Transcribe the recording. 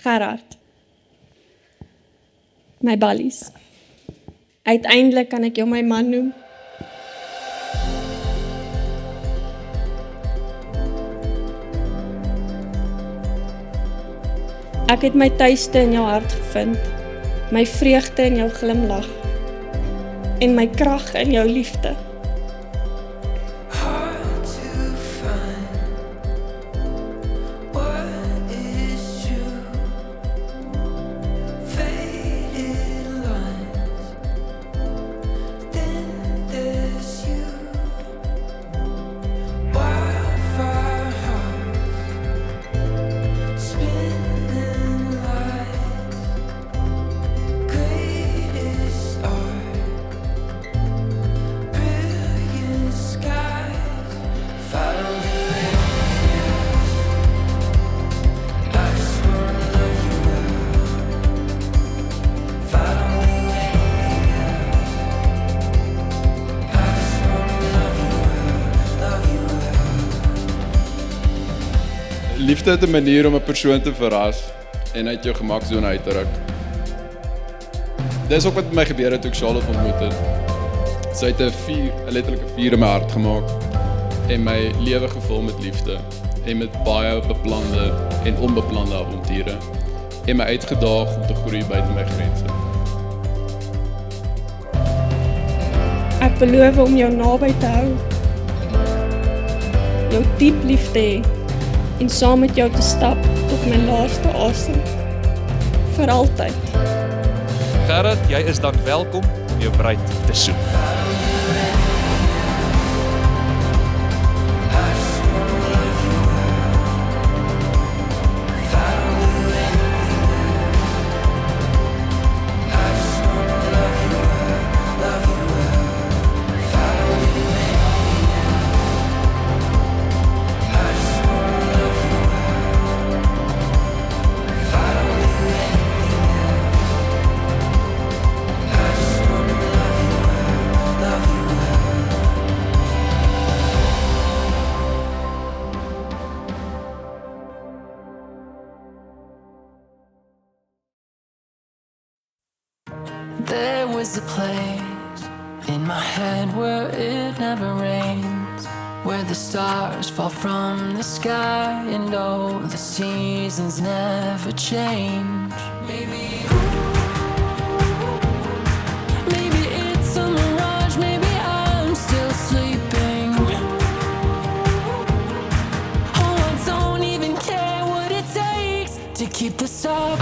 Gerard. My ballies. Uiteindelik kan ek jou my man noem. Ek het my tuiste in jou hart gevind, my vreugde in jou glimlag en my krag in jou liefde. Liefde het 'n manier om 'n persoon te verras en uit jou gemaksone uit te ruk. Dis ook wat met my gebeur het toe ek Charlotte ontmoet het. Sy het 'n letterlike vuur in my hart gemaak en my lewe gevul met liefde en met baie beplande en onbeplande avonture en my uitgedaag om te groei buite my grense. Ek beloof om jou naby te hou, jou diep lief te hê en saam met jou te stap tot my laaste asem, vir altyd. Gerard, jy is dan welkom om jou bruid te soen. There was a place in my head where it never rains, where the stars fall from the sky and all the seasons never change. Maybe it's a mirage, maybe I'm still sleeping. Oh, I don't even care what it takes to keep the stars.